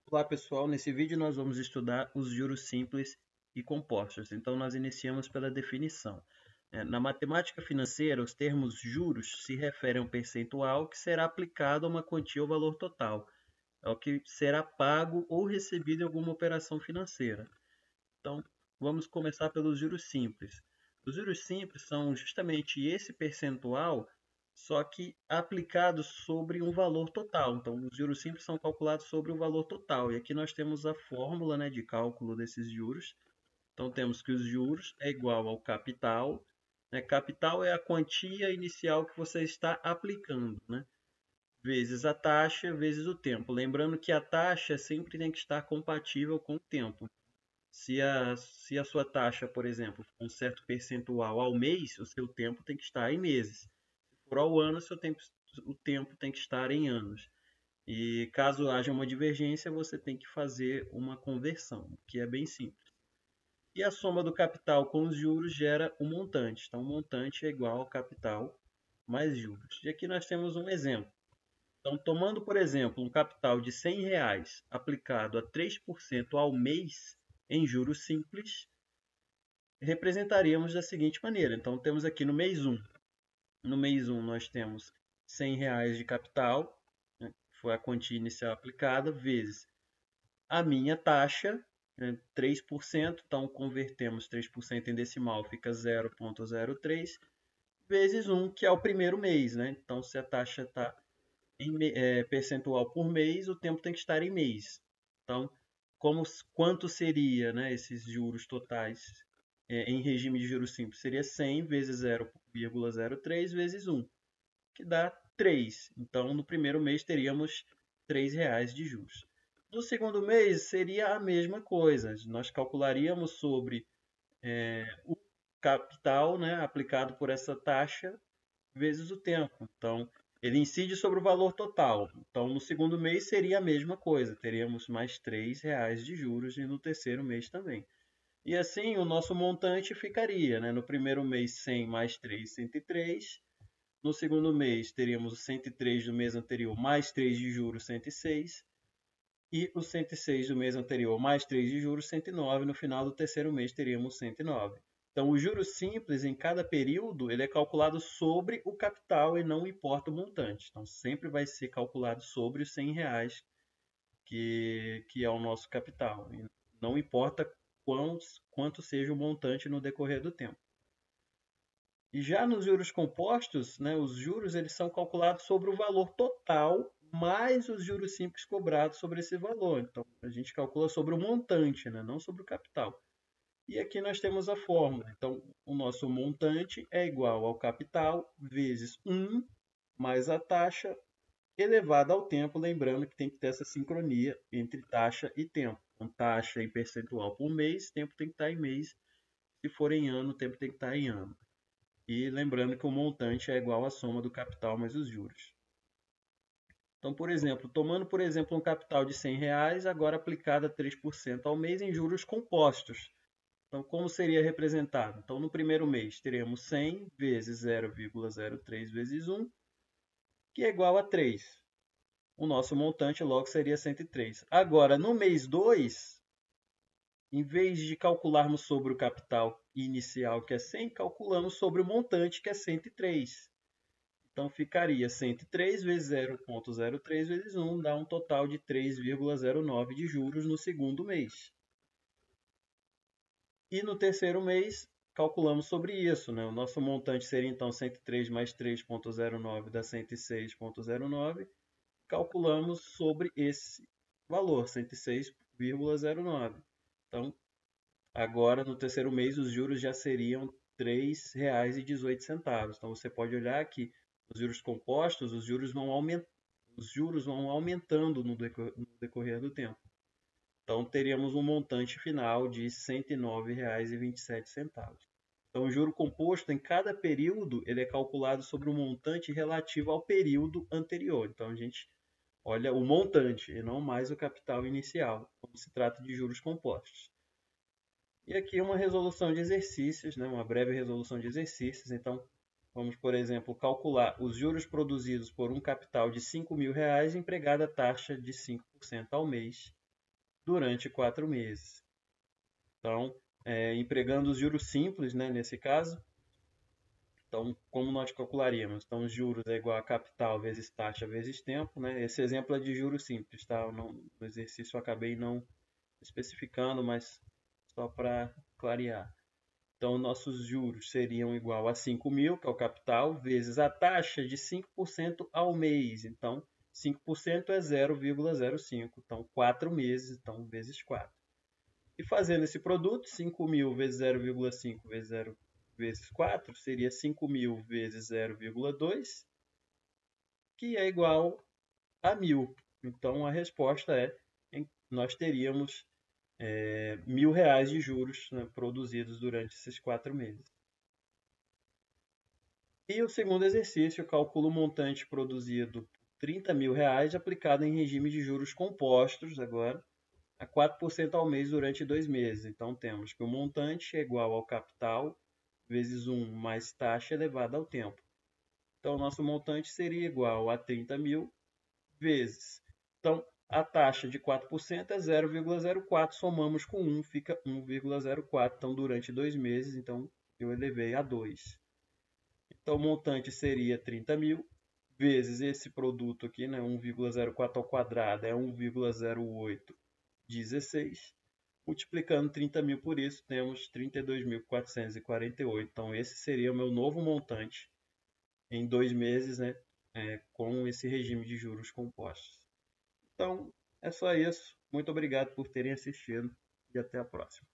Olá pessoal, nesse vídeo nós vamos estudar os juros simples e compostos. Então nós iniciamos pela definição. Na matemática financeira, os termos juros se referem a um percentual que será aplicado a uma quantia ou valor total, ao que será pago ou recebido em alguma operação financeira. Então vamos começar pelos juros simples. Os juros simples são justamente esse percentual só que aplicados sobre um valor total. Então, os juros simples são calculados sobre o valor total. E aqui nós temos a fórmula, né, de cálculo desses juros. Então, temos que os juros é igual ao capital. Né? Capital é a quantia inicial que você está aplicando, né? Vezes a taxa, vezes o tempo. Lembrando que a taxa sempre tem que estar compatível com o tempo. Se a sua taxa, por exemplo, for um certo percentual ao mês, o seu tempo tem que estar em meses. For ao ano, o tempo tem que estar em anos. E caso haja uma divergência, você tem que fazer uma conversão, que é bem simples. E a soma do capital com os juros gera o montante. Então, o montante é igual ao capital mais juros. E aqui nós temos um exemplo. Então, tomando, por exemplo, um capital de R$ 100 aplicado a 3% ao mês em juros simples, representaríamos da seguinte maneira. Então, temos aqui no mês 1. No mês 1 nós temos R$ 100 de capital, né, que foi a quantia inicial aplicada, vezes a minha taxa, né, 3%, então convertemos 3% em decimal, fica 0,03, vezes 1, que é o primeiro mês. Né? Então, se a taxa está em percentual por mês, o tempo tem que estar em mês. Então, quanto seria, né, esses juros totais em regime de juros simples? Seria 100 vezes 0,03 vezes 1, que dá 3. Então, no primeiro mês teríamos R$ 3 de juros. No segundo mês seria a mesma coisa. Nós calcularíamos sobre o capital, né, aplicado por essa taxa vezes o tempo. Então, ele incide sobre o valor total. Então, no segundo mês seria a mesma coisa. Teríamos mais R$ 3 de juros e no terceiro mês também. E assim o nosso montante ficaria, né? No primeiro mês 100 mais 3, 103. No segundo mês teríamos o 103 do mês anterior mais 3 de juros, 106. E o 106 do mês anterior mais 3 de juros, 109. No final do terceiro mês teríamos 109. Então, o juros simples em cada período ele é calculado sobre o capital e não importa o montante. Então, sempre vai ser calculado sobre os R$ 100 que é o nosso capital. E não importa quanto seja o montante no decorrer do tempo. E já nos juros compostos, né, os juros eles são calculados sobre o valor total mais os juros simples cobrados sobre esse valor. Então, a gente calcula sobre o montante, né, não sobre o capital. E aqui nós temos a fórmula. Então, o nosso montante é igual ao capital vezes 1 mais a taxa elevada ao tempo, lembrando que tem que ter essa sincronia entre taxa e tempo. Então, taxa em percentual por mês, tempo tem que estar em mês. Se for em ano, o tempo tem que estar em ano. E lembrando que o montante é igual à soma do capital mais os juros. Então, por exemplo, tomando por exemplo um capital de R$ 100, agora aplicado a 3% ao mês em juros compostos. Então, como seria representado? Então, no primeiro mês, teremos 100 vezes 0,03 vezes 1, que é igual a 3. O nosso montante logo seria 103. Agora, no mês 2, em vez de calcularmos sobre o capital inicial, que é 100, calculamos sobre o montante, que é 103. Então, ficaria 103 vezes 0,03 vezes 1, dá um total de 3,09 de juros no segundo mês. E no terceiro mês, calculamos sobre isso. Né? O nosso montante seria então 103 mais 3,09 dá 106,09. Calculamos sobre esse valor, 106,09. Então, agora no terceiro mês, os juros já seriam R$ 3,18. Então, você pode olhar que os juros compostos, os juros vão aumentando no decorrer do tempo. Então, teríamos um montante final de R$ 109,27. Então, o juro composto em cada período ele é calculado sobre o montante relativo ao período anterior. Então, a gente olha o montante e não mais o capital inicial, quando se trata de juros compostos. E aqui uma resolução de exercícios, né? Uma breve resolução de exercícios. Então, vamos, por exemplo, calcular os juros produzidos por um capital de R$ 5.000 empregado a taxa de 5% ao mês. durante 4 meses. Então, empregando os juros simples, né, nesse caso, então, como nós calcularíamos? Então, os juros é igual a capital vezes taxa vezes tempo, né? Esse exemplo é de juros simples, tá? No exercício eu acabei não especificando, mas só para clarear. Então, nossos juros seriam igual a 5.000, que é o capital, vezes a taxa de 5% ao mês. Então, 5% é 0,05. Então, 4 meses, então, vezes 4. E fazendo esse produto, 5.000 vezes 0,5 vezes 0 vezes 4 seria 5.000 vezes 0,2, que é igual a 1.000. Então, a resposta é, nós teríamos R$ 1.000 de juros, né, produzidos durante esses 4 meses. E o segundo exercício, calcula o montante produzido por R$ 30.000 aplicado em regime de juros compostos agora, a 4% ao mês durante 2 meses. Então, temos que o montante é igual ao capital vezes 1 mais taxa elevada ao tempo. Então, o nosso montante seria igual a 30.000 vezes. Então, a taxa de 4% é 0,04, somamos com 1, fica 1,04. Então, durante 2 meses, então, eu elevei a 2. Então, o montante seria 30.000 vezes esse produto aqui, né, 1,04 ao quadrado é 1,0816. Multiplicando 30.000 por isso, temos 32.448. Então, esse seria o meu novo montante em 2 meses, né, com esse regime de juros compostos. Então, é só isso. Muito obrigado por terem assistido e até a próxima.